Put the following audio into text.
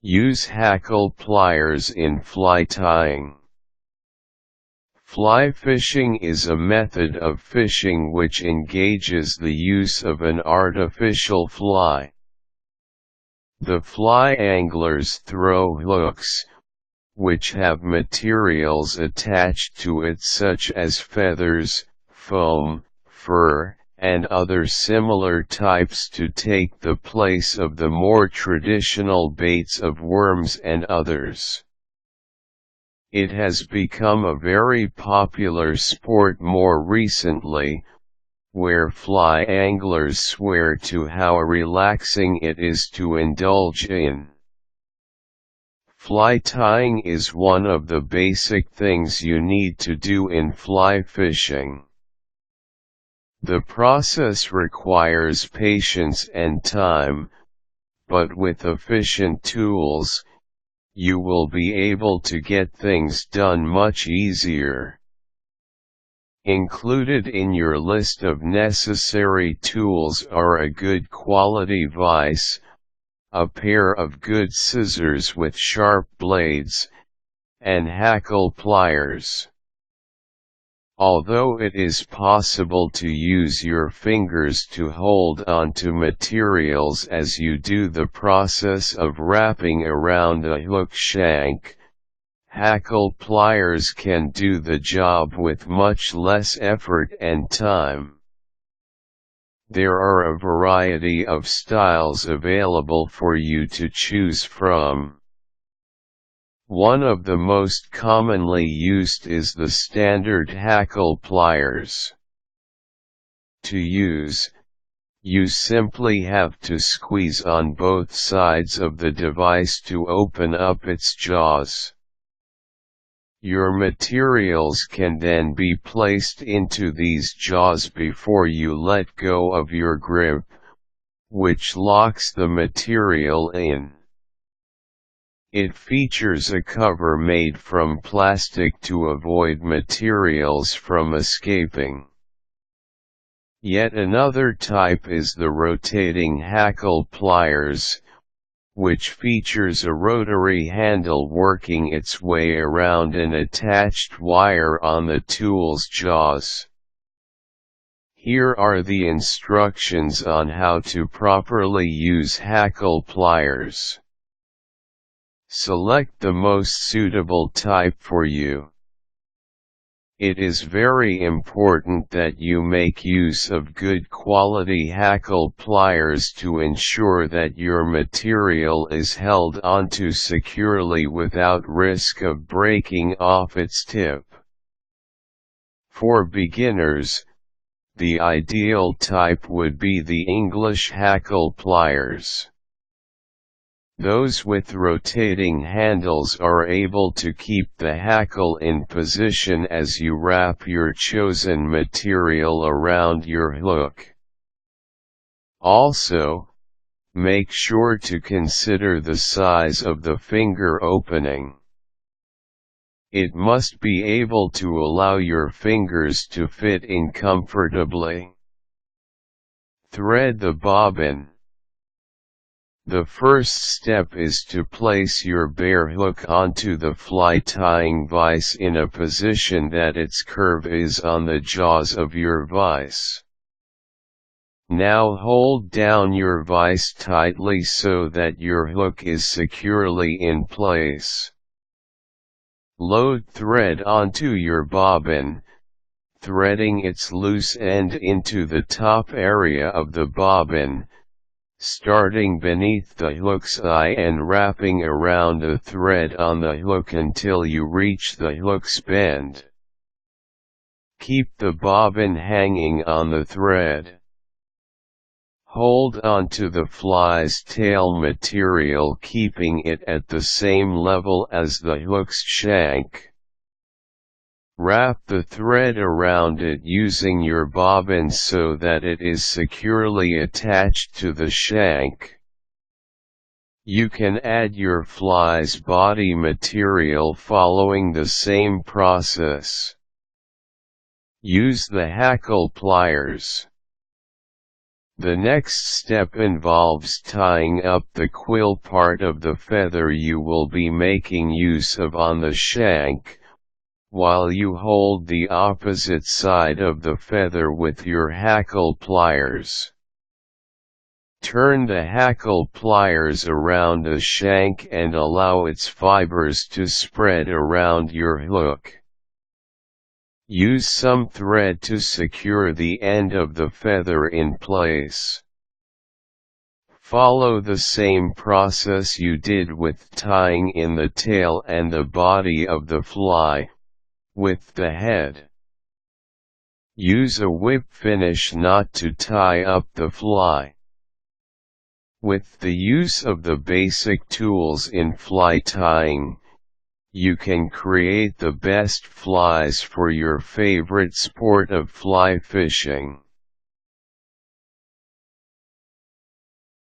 Use hackle pliers in fly tying. Fly fishing is a method of fishing which engages the use of an artificial fly. The fly anglers throw hooks, which have materials attached to it such as feathers, foam, fur, and other similar types to take the place of the more traditional baits of worms and others. It has become a very popular sport more recently, where fly anglers swear to how relaxing it is to indulge in. Fly tying is one of the basic things you need to do in fly fishing. The process requires patience and time, but with efficient tools, you will be able to get things done much easier. Included in your list of necessary tools are a good quality vise, a pair of good scissors with sharp blades, and hackle pliers. Although it is possible to use your fingers to hold onto materials as you do the process of wrapping around a hook shank, hackle pliers can do the job with much less effort and time. There are a variety of styles available for you to choose from. One of the most commonly used is the standard hackle pliers. To use, you simply have to squeeze on both sides of the device to open up its jaws. Your materials can then be placed into these jaws before you let go of your grip, which locks the material in. It features a cover made from plastic to avoid materials from escaping. Yet another type is the rotating hackle pliers, which features a rotary handle working its way around an attached wire on the tool's jaws. Here are the instructions on how to properly use hackle pliers. Select the most suitable type for you. It is very important that you make use of good quality hackle pliers to ensure that your material is held onto securely without risk of breaking off its tip. For beginners, the ideal type would be the English hackle pliers. Those with rotating handles are able to keep the hackle in position as you wrap your chosen material around your hook. Also, make sure to consider the size of the finger opening. It must be able to allow your fingers to fit in comfortably. Thread the bobbin. The first step is to place your bare hook onto the fly tying vise in a position that its curve is on the jaws of your vise. Now hold down your vise tightly so that your hook is securely in place. Load thread onto your bobbin, threading its loose end into the top area of the bobbin, starting beneath the hook's eye and wrapping around a thread on the hook until you reach the hook's bend. Keep the bobbin hanging on the thread. Hold onto the fly's tail material, keeping it at the same level as the hook's shank. Wrap the thread around it using your bobbin so that it is securely attached to the shank. You can add your fly's body material following the same process. Use the hackle pliers. The next step involves tying up the quill part of the feather you will be making use of on the shank, while you hold the opposite side of the feather with your hackle pliers. Turn the hackle pliers around the shank and allow its fibers to spread around your hook. Use some thread to secure the end of the feather in place. Follow the same process you did with tying in the tail and the body of the fly, with the head. Use a whip finish knot to tie up the fly. With the use of the basic tools in fly tying, you can create the best flies for your favorite sport of fly fishing.